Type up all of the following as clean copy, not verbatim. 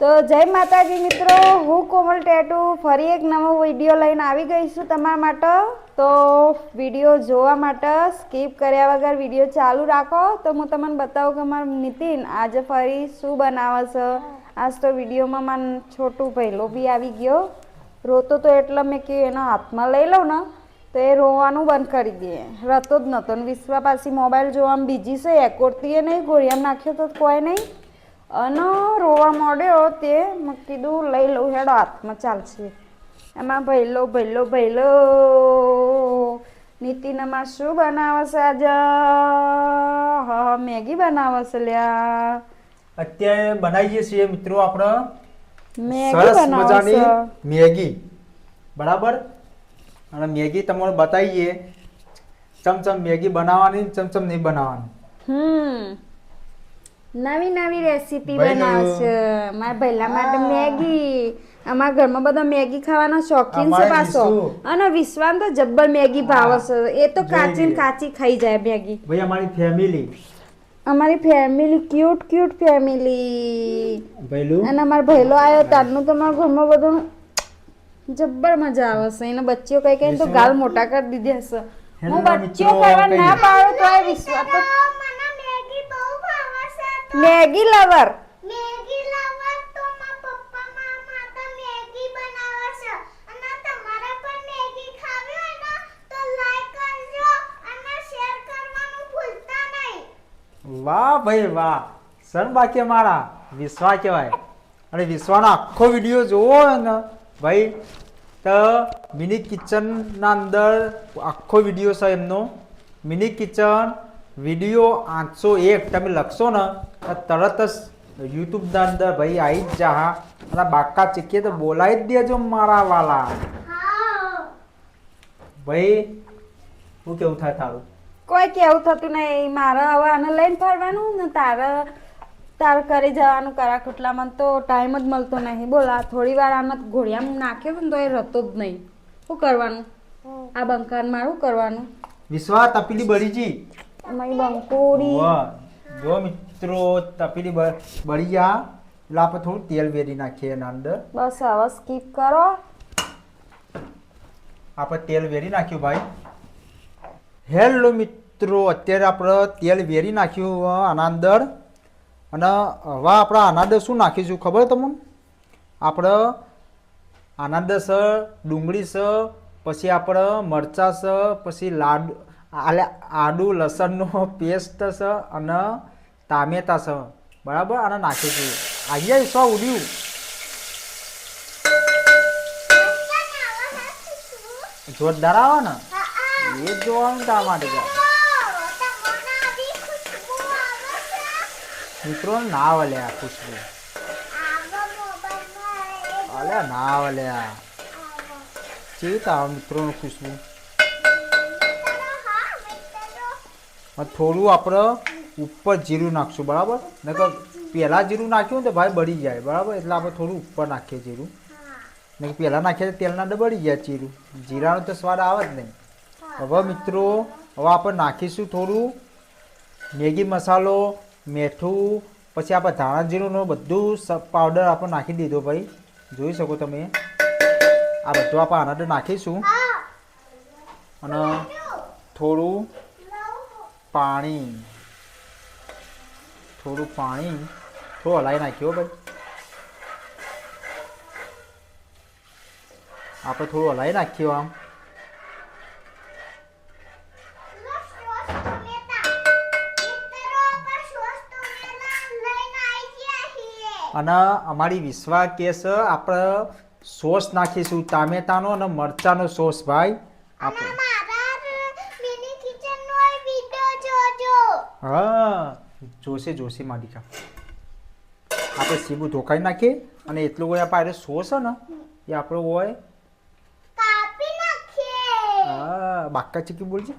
તો જય માતાજી મિત્રો, હું કોમલ ટેટુ ફરી એક નવો વિડીયો લઈને આવી ગઈ છું તમારા માટે. તો વિડીયો જોવા માટે સ્કીપ કર્યા વગર વિડીયો ચાલુ રાખો. તો હું તમને બતાવું કે મારું નીતિન આજે ફરી શું બનાવે છે. આજ તો વિડીયોમાં મારો છોટું ભઈલો બી આવી ગયો. રોતો તો એટલે મેં કહ્યું એના હાથમાં લઈ લઉં ને તો એ રોવાનું બંધ કરી દે. રતો જ નહોતો ને વિશ્વા પાછી મોબાઈલ જોવામાં બીજી છે. એકોરતી એ નહીં, ગોળિયામાં નાખ્યો તો કોઈ નહીં. અને રોવા માંડ્યો તે મેં કીધું લઈ લઉં, હેડો હાથમાં ચાલશે. એમાં ભઈલો ભઈલો ભઈલો નીતિનમાં શું બનાવે છે આજે? હા, મેગી બનાવે છે લ્યા. અત્યારે બનાવીએ છીએ મિત્રો આપણે મેગી સરસ બનાવે મજાની છે. મેગી, બરાબર. અને મેગી તમને બતાવીએ ચમચમ મેગી બનાવવાની, ચમચમ નહીં બનાવવાની. નવી નવી રેસીપી ભઈલું. બનાવશે મારા ભઈલા માટે મેગી. અમારા ઘરમાં બધા મેગી ખાવાના શોખીન છે અમારે પાછો. વિશુ. અને વિશ્વાન તો જબ્બર મેગી ભાવે છે. એ તો જોઈ કાચી ને લે. કાચી ખાઈ જાય મેગી. ભાઈ અમારી ફેમિલી અમારી ફેમિલી ક્યુટ ક્યુટ ફેમિલી. ભઈલું અને અમારો ભઈલો આવ્યો તારનું તો મારા ઘરમાં બધું જબ્બર મજા આવે છે. એને બચ્ચીઓ કઈ કઈ તો વિશ્વા. ગાલ મોટા કરી દીધા છે. હેલો હું બચ્ચીઓ મિત્રો, કરવા કઈ ના નહીં. પાડું તો એ વિશ્વાસ તો મેગી લવર. મેગી લાવવા તો માં પપ્પા માતા મેગી બનાવે છે અને તમારે પણ મેગી ખાવી હોય ને તો લાઈક કરજો અને શેર કરવાનું ભૂલતા નહીં. વાહ ભાઈ વાહ, સન બાકી મારા વિશ્વા કહેવાય. અને વિશ્વાનો આખો વિડીયો જોવો હોય ને ભાઈ તો મિની કિચનના અંદર આખો વિડીયો છે એમનો. મિની કિચન વિડીયો 801 તમે લખશો ને તો તરત જ યુટ્યુબના અંદર ભાઈ આવી જ જા. અને બાકા ચીકીએ તો બોલાવી જ દેજો મારા વાલા. હા ભાઈ શું કેવું થાય તારું? કોઈ કેવું થતું નહીં. મારે હવે આને લઈને ફરવાનું ને તારે કરી જવાનું કરા ખુટલામાં તો ટાઈમ જ મળતો નહીં. બોલ આ થોડી વાર આને ઘોડિયામાં નાખ્યો ને તો એ રતો જ નહીં. શું કરવાનું? આ બંકાન મારું કરવાનું. વિશ્વા તપીલી બળીજી. અમારી બંકોડી વાહ, જો મિત્રો તપેલી બળી ગયા એટલે આપણે થોડું તેલ વેરી નાખીએ એના અંદર. બસ હવે સ્કીપ કરો. આપણે તેલ વેરી નાખ્યું ભાઈ. હેલો મિત્રો, અત્યારે આપણે તેલ વેરી નાખ્યું આના અંદર. અને હવે આપણે આના અંદર શું નાખીશું ખબર તમને? આપણે આના અંદર છે ડુંગળી છે, પછી આપણે મરચાં છે, પછી આદુ લસણનો પેસ્ટ છે અને ટામેટા છે, બરાબર. આને નાખીશું. અહીંયા શું ઉડ્યું? જોરદાર આવે ને એ જ જોવાનું તારા માટે છે. તમને આદી ખુશ્બુ આવે છે. મિત્રો ના વલ્યા ખુશ્બુ, આવો મોબાઈલમાં અલ્યા ના વલ્યા ચેવી તાવ મિત્રોનું ખુશ્બુ. હા મિત્રો અને થોડું આપણે ઉપર જીરું નાખશું, બરાબર. નકર પહેલાં જીરું નાખ્યું ને તો ભાઈ બળી જાય, બરાબર. એટલે આપણે થોડું ઉપર નાખીએ જીરું. ને પહેલાં નાખીએ તો તેલના અંદર બળી જાય જીરું. જીરાનો તો સ્વાદ આવે જ નહીં. હવે મિત્રો હવે આપણે નાખીશું થોડું મેગી મસાલો, મીઠું, પછી આપણે ધાણા જીરુંનો બધું પાવડર આપણે નાખી દીધો ભાઈ. જોઈ શકો તમે. આ બધું આપણે આના અંદર નાખીશું. અને થોડું પાણી થોડું હલાવી નાખ્યો ભાઈ. આપણે થોડું હલાવી નાખ્યું આમ. અને અમારી વિશ્વા કે છે આપણે સોસ નાખીશું ટામેટાનો અને મરચાનો સોસ ભાઈ. આપણે હા જોશે માલિકા. આપણે સીબું ધોકાઈ નાખીએ અને એટલું હોય આપણે સોસ છે ને એ આપણો હોય. હા બાકા ચીકી બોલજે.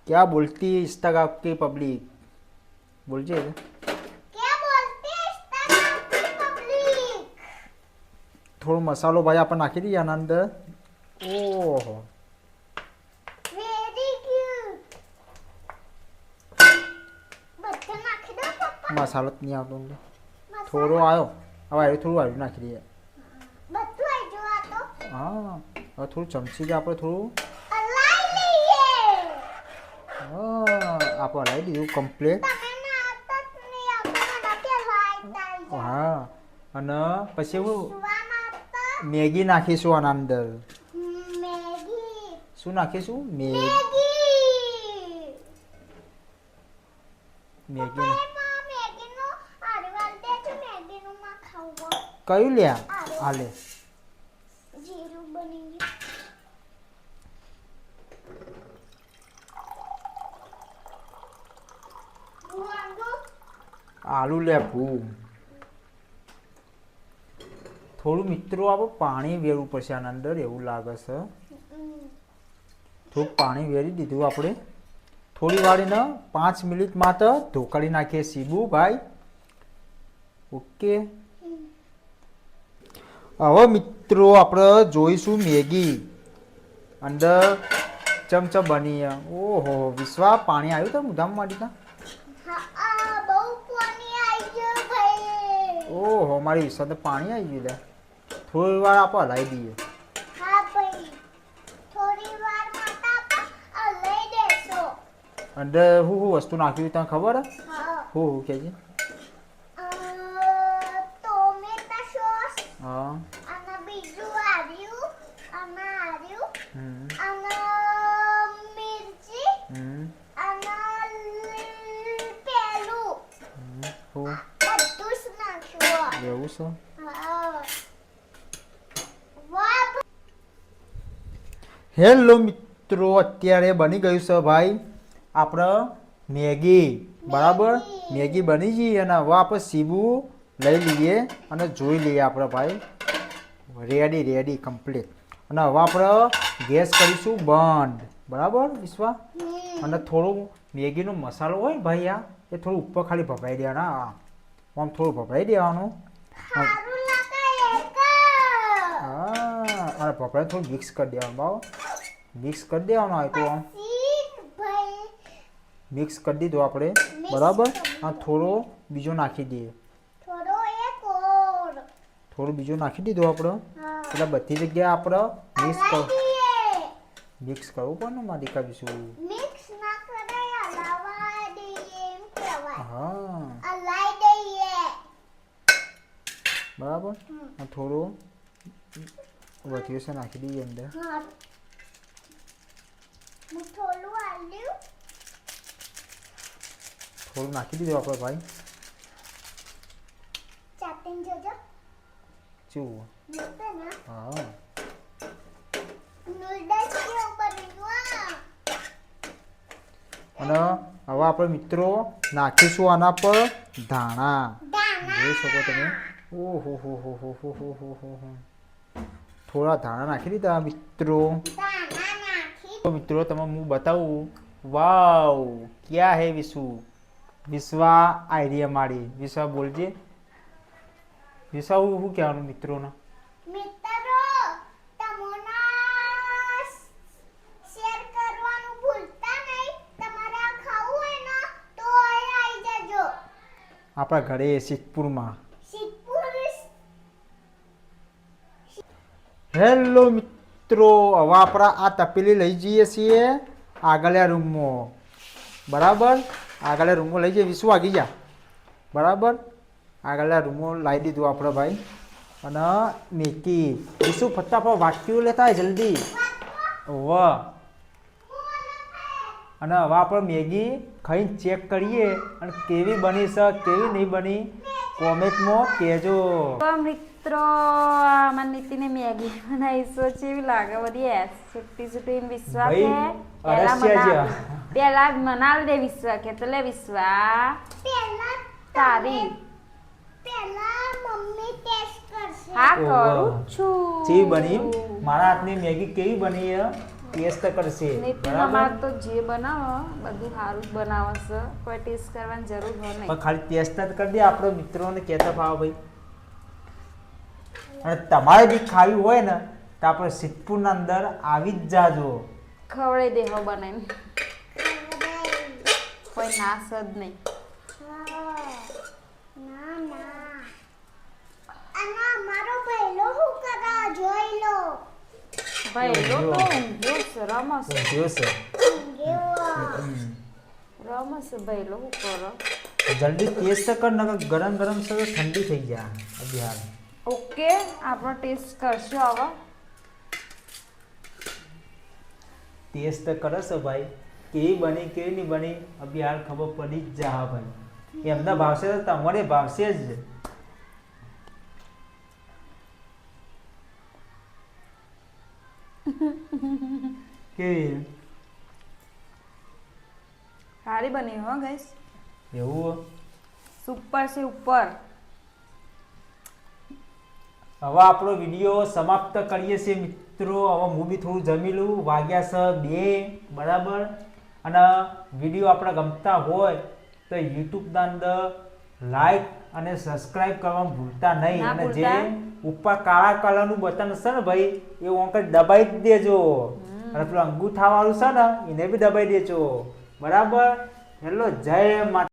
क्या बोलती है इंस्टाग्राम की पब्लिक? बोलजे. થોડો મસાલો ભાઈ આપણે નાખી દઈએ આના અંદર. ઓહો વેરી ક્યુટ. મસાલો જ નહીં આવતો એટલે. થોડો આવ્યો હવે એ થોડું આવ્યું નાખી દઈએ. બધું આઈ જો આ તો હા હવે થોડું ચમચી આપણે થોડું હલાઈ લઈએ. હા આપણે હલાવી દીધું કમ્પ્લીટ. તમે ના આવતા જ નહીં આવતા મને પેલા આઈતા આઈ જાય. હા અને પછી હું સુવામાં આવતા મેગી નાખીશું આના અંદર. મેગી શું નાખીશું મેગી મેગી મેગીનું આરવાલ દે છે મેગીનું માં ખાવું કયું લ્યા આ લે જીરું બની ગયું. આલુ લે ભૂ થોડું મિત્રો આપણે પાણી વેરવું પડશે આના અંદર એવું લાગે છે. થોડું પાણી વેરી દીધું આપણે. થોડી વાર ને 5 મિનિટ માટે ઢોકાળી નાખીએ સીબુ ભાઈ. ઓકે હવે મિત્રો આપણે જોઈશું મેગી અંદર ચમચમ બની. ઓહો વિશ્વા પાણી આવ્યું તો મુધામ માંડી હા બહુ પાણી આવી ગયું ભાઈ. ઓહો મારી વિશ્વા તો પાણી આવી ગયું લે. થોડી વાર આપણે હલાવી દઈએ. હા ભાઈ થોડી વાર માટે આપણે લઈ દેશો. અંદર હું વસ્તુ નાખ્યું તને ખબર હે? હા હું કહેજે. ટોમેટા સોસ હા અને બીજું આવ્યું અને હમ અને મિર્ચી હમ અને પેલું હું બધું જ નાખ્યું. એવું છે. હા વાહ હેલો મિત્રો અત્યારે બની ગયું છે ભાઈ આપણે મેગી. બરાબર મેગી બની ગઈ અને હવે આપણે સીબુ લઈ લઈએ અને જોઈ લઈએ આપણે ભાઈ. Ready complete. અને હવે આપણે ગેસ કરીશું બંધ. બરાબર વિશ્વા. અને થોડું મેગીનો મસાલો હોય ને ભાઈ આ એ થોડું ઉપર ખાલી ભભરાઈ દેવાના. આમ થોડું ભભરાઈ દેવાનું. સારું લાગે એક. હા અને ભભરાઈ થોડું મિક્સ કરી દેવાનું બાબા. મિક્સ કરી દેવાનું હોય તો આમ ભાઈ મિક્સ કરી દીધું આપણે. બરાબર આ થોડો બીજો નાખી દઈએ. થોડો એક ઓર. થોડું બીજું નાખી દીધું આપણે. હા એટલે બધી જગ્યાએ આપણે હલાવી મિક્સ કરવું પડે ને મારી કાઢીશું. મિક્સ ના કરાય હલાવા દઈએ એમ કહેવાય. હા હલાઈ દઈએ. બરાબર આ થોડું વધ્યું છે નાખી દઈએ અંદર. હા હું થોડું આલ્યું. થોડું નાખી દીધું આપણે ભાઈ. ચાટીને જોજો. ચૂ મસ્ત ને હા નૂડલ્સ કેવું બન્યું. અને હવે આપણે મિત્રો નાખીશું આના પર ધાણા. દાણા જોઈ શકો તમે. ઓહો હો. થોડા ધાણા નાખી દીધા મિત્રો. દાણા નાખી તો મિત્રો તમે હું બતાવું. વાવ ક્યાં હે વિશુ. વિશ્વા આઈડિયા મારી. વિશ્વા બોલજે. વિશ્વા હું કહેવાનું મિત્રોને. મિત્રો તમોના શેર કરવાનું ભૂલતા નહીં. તમારે આ ખાવું હોય ને તો અહીંયા આવી જજો. આપણા ઘરે સિદ્ધપુરમાં. સિદ્ધપુર હેલો મિત્રો હવે આપણા આ તપેલી લઈ જઈએ છીએ આગળના રૂમમાં. બરાબર આગળના રૂમમાં લઈ જઈએ. વિશ્વ આગી જા. બરાબર આગળના રૂમમાં લાવી દીધું આપણે ભાઈ. અને મેથી વિશ્વ ફટાફટ વાટકીઓ લેતા હોય જલ્દી. વાહ અને હવે આપણે મેગી ખાઈને ચેક કરીએ અને કેવી બની છે કેવી નહીં બની કોમેન્ટમાં કહેજો. તો મિત્રો આમાં નીતિને મેગી બનાવીશું કેવી લાગે બધી છૂટી વિશ્વા કે ભાઈ, અરસ્યા છે. પેલા મનાલ દે વિશ્વા કે તો લે વિશ્વા પહેલા તારી પહેલા મમ્મી ટેસ્ટ કરશે. હા ઓહો. કરું છું કેવી બની મારા હાથની મેગી કેવી બની એ ટેસ્ટ કરશે. નીતિન બરાબર અમાર તો જે બનાવો બધું સારું જ બનાવે છે કોઈ ટેસ્ટ કરવાની જરૂર હોય નહીં. પણ ખાલી ટેસ્ટ જ કરી દે આપણે મિત્રોને કહેતા ભાવ ભાઈ. અને તમારે બી ખાવી હોય ને તો આપણે સિદ્ધપુરના અંદર આવી જ જાજો. ખવડાવી દેહો બનાવીને કોઈ નાશ જ નહીં. હા ભાઈ તો ઊંઘ્યો છે, રમસ ઊંઘ્યો છે. રમસ ભાઈ લો શું કરો. જલ્દી ટેસ્ટ કર નકર ગરમ ગરમ છે તો ઠંડી થઈ જાય અભી હાલ. ઓકે આપણો ટેસ્ટ કરશું હવે. ટેસ્ટ કરે છે ભાઈ કેવી બની કેવી નહીં બની અભી હાલ ખબર પડી જ જા ભાઈ. એમને ભાવશે તો તમારે ભાવશે જ. કેવી સારી બની હો ગાઈસ, એવું સુપર છે ઉપર. હવે આપણો વિડીયો સમાપ્ત કરીએ છીએ મિત્રો. હવે હું બી થોડું જમી લઉં. વાગ્યા છે 2 બરાબર. અને વિડીયો આપણે ગમતા હોય તો યુટ્યુબના અંદર લાઈક અને સબસ્ક્રાઇબ કરવાનું ભૂલતા નહીં. ના અને જે ભૂલતા. ઉપર કાળા કલરનું બટન છે ને ભાઈ એ વખત દબાઈ જ દેજો. અને પેલું અંગૂઠાવાળું છે ને એને બી દબાઈ દેજો બરાબર. હેલો જય માતા.